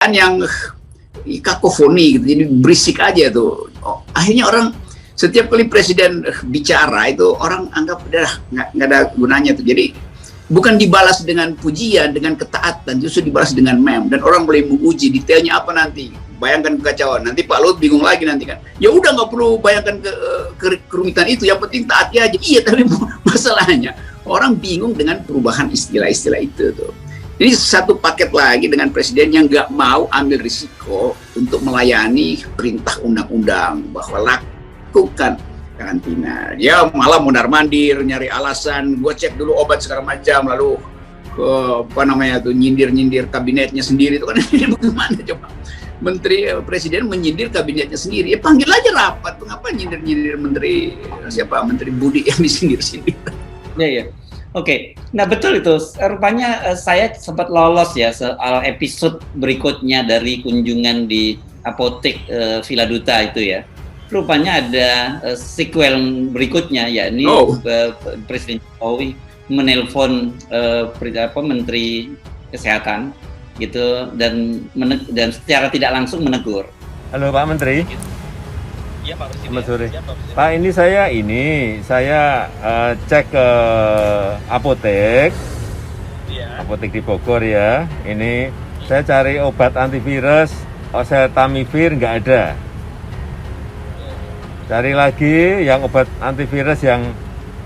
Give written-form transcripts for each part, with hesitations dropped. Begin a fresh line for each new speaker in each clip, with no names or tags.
pemberitaan yang kakofoni gitu, jadi berisik aja tuh. Akhirnya orang setiap kali presiden bicara itu orang anggap udah nggak ada gunanya tuh. Jadi bukan dibalas dengan pujian, dengan ketaatan, justru dibalas dengan meme, dan orang boleh menguji detailnya apa nanti. Bayangkan kekacauan, nanti Pak Luhut bingung lagi nanti kan. Ya udah nggak perlu bayangkan kerumitan itu, yang penting taati aja. Iya, tapi masalahnya orang bingung dengan perubahan istilah-istilah itu tuh. Jadi satu paket lagi dengan presiden yang nggak mau ambil risiko untuk melayani perintah undang-undang bahwa lakukan karantina. Dia malah mondar-mandir, nyari alasan, gue cek dulu obat segala macam, lalu nyindir-nyindir kabinetnya sendiri. Itu kan bagaimana coba? Presiden menyindir kabinetnya sendiri. Ya panggil aja rapat. Mengapa nyindir-nyindir menteri Budi yang disindir-sindir?
Ya. Oke. Nah betul itu. Rupanya saya sempat lolos ya soal episode berikutnya dari kunjungan di apotek Villa Duta itu ya. Rupanya ada sequel berikutnya, yakni Presiden Jokowi menelpon Menteri Kesehatan gitu dan secara tidak langsung menegur.
Halo Pak Menteri.
Iya Pak Presiden.
Selamat sore. Pak, saya cek ke apotek.
Iya.
Apotek di Bogor ya. Ini saya cari obat antivirus, oseltamivir nggak ada. Cari lagi yang obat antivirus yang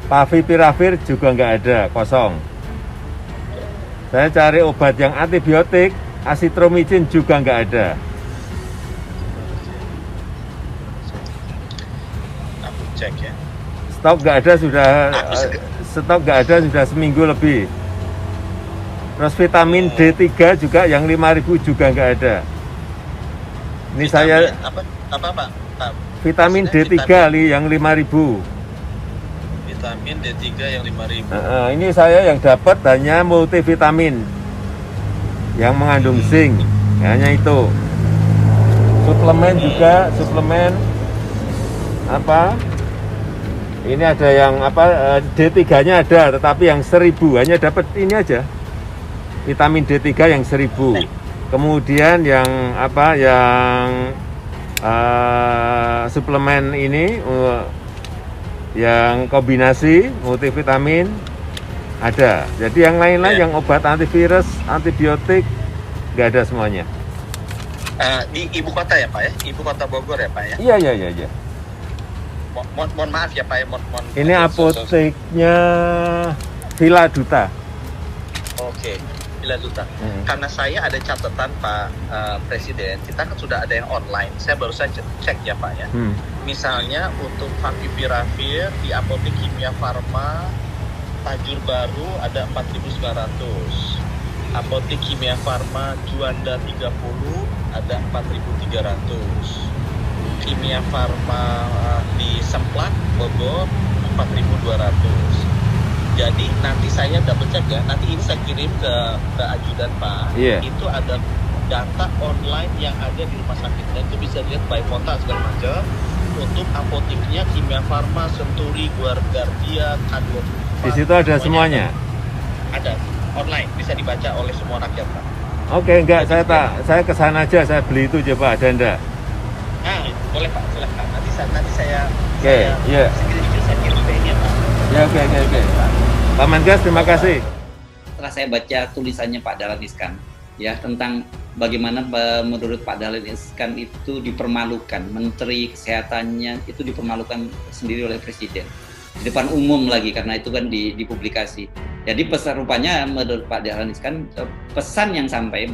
favipiravir juga nggak ada, kosong. Saya cari obat yang antibiotik, asitromicin juga nggak ada.
Aku cek ya.
Stok nggak ada sudah seminggu lebih. Terus vitamin D3 juga yang 5.000 juga nggak ada. Ini saya
apa?
vitamin D3 yang 5.000.
Vitamin D3 yang 5.000.
Ini saya yang dapat hanya multivitamin yang mengandung zinc, hanya itu. Suplemen juga, ini ada yang D3-nya ada, tetapi yang 1.000 hanya dapat ini aja. Vitamin D3 yang 1.000. Kemudian yang suplemen ini yang kombinasi multivitamin ada. Jadi yang lain-lain yang obat antivirus, antibiotik nggak ada semuanya.
Di ibu kota ya Pak ya? Ibu kota Bogor ya Pak ya?
Iya.
Mohon maaf ya Pak ya.
Ini apoteknya Villa Duta.
Oke. Villa Duta. Karena saya ada catatan Pak Presiden, kita kan sudah ada yang online. Saya baru saja cek ya Pak ya. Misalnya untuk favipiravir di apotek Kimia Farma Tajur Baru ada 4.900. Apotek Kimia Farma Juanda 30 ada 4.300. Kimia Farma di Semplak Bogor 4.200. Jadi nanti saya double check ya, nanti ini saya kirim ke ajudan Pak. Itu ada data online yang ada di rumah sakit, dan itu bisa dilihat by kota segala macam. Untuk apoteknya Kimia Farma, Senturi, Guardia, K24.
Di situ ada semuanya.
Ada online, bisa dibaca oleh semua rakyat Pak.
Oke, enggak, saya kesana aja, saya beli itu aja Pak, ada enggak?
Boleh Pak, silakan. Nanti saya kirim ke ini Pak.
Ya, oke. Pak Menkes, terima kasih.
Setelah saya baca tulisannya Pak Dahlan Iskan ya tentang bagaimana menurut Pak Dahlan Iskan itu dipermalukan, Menteri Kesehatannya itu dipermalukan sendiri oleh Presiden di depan umum lagi, karena itu kan dipublikasi. Jadi pesan rupanya menurut Pak Dahlan Iskan, pesan yang sampai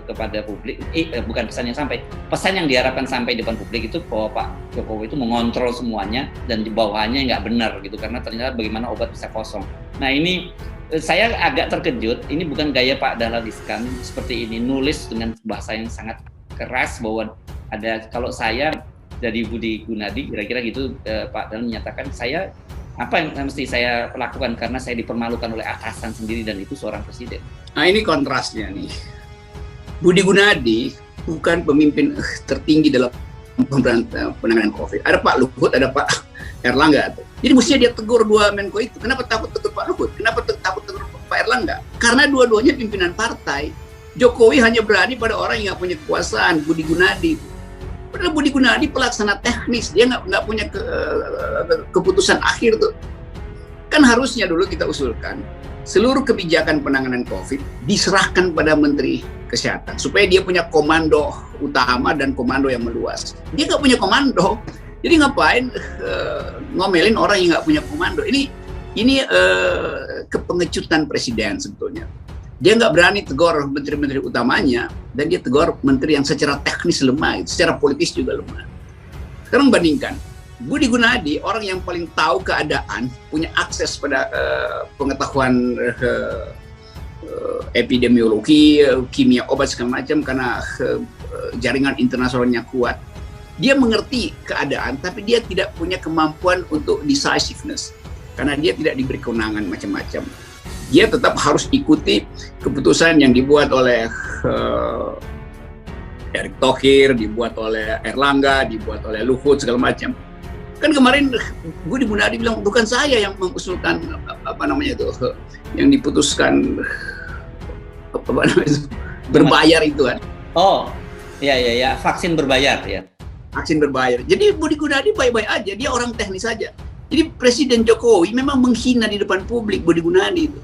kepada publik, bukan pesan yang sampai, pesan yang diharapkan sampai di depan publik itu bahwa Pak Jokowi itu mengontrol semuanya dan di bawahnya nggak benar gitu, karena ternyata bagaimana obat bisa kosong. Nah ini saya agak terkejut, ini bukan gaya Pak Dahlan Iskan seperti ini, nulis dengan bahasa yang sangat keras bahwa ada, kalau saya jadi Budi Gunadi kira-kira gitu, Pak Dahlan menyatakan apa yang mesti saya lakukan karena saya dipermalukan oleh atasan sendiri dan itu seorang presiden.
Nah ini kontrasnya nih. Budi Gunadi bukan pemimpin tertinggi dalam penanganan COVID. Ada Pak Luhut, ada Pak Erlangga. Jadi mestinya dia tegur dua Menko itu. Kenapa takut tegur Pak Luhut? Kenapa takut tegur Pak Erlangga? Karena dua-duanya pimpinan partai. Jokowi hanya berani pada orang yang nggak punya kekuasaan, Budi Gunadi. Padahal Budi Gunadi pelaksana teknis, dia nggak punya keputusan akhir tuh. Kan harusnya dulu kita usulkan seluruh kebijakan penanganan COVID diserahkan pada Menteri Kesehatan supaya dia punya komando utama dan komando yang meluas. Dia nggak punya komando, jadi ngapain ngomelin orang yang nggak punya komando? Ini kepengecutan presiden sebetulnya. Dia nggak berani tegur menteri-menteri utamanya, dan dia tegur menteri yang secara teknis lemah, secara politis juga lemah. Sekarang bandingkan, Budi Gunadi, orang yang paling tahu keadaan, punya akses pada pengetahuan epidemiologi, kimia obat segala macam, karena jaringan internasionalnya kuat. Dia mengerti keadaan, tapi dia tidak punya kemampuan untuk decisiveness, karena dia tidak diberi kewenangan macam-macam. Dia tetap harus ikuti keputusan yang dibuat oleh Erick Thohir, dibuat oleh Erlangga, dibuat oleh Luhut segala macam. Kan kemarin Budi Gunadi bilang bukan saya yang mengusulkan yang diputuskan berbayar itu kan.
Oh, iya, vaksin berbayar ya.
Vaksin berbayar. Jadi Budi Gunadi baik-baik aja, dia orang teknis saja. Jadi Presiden Jokowi memang menghina di depan publik Budi Gunadi itu.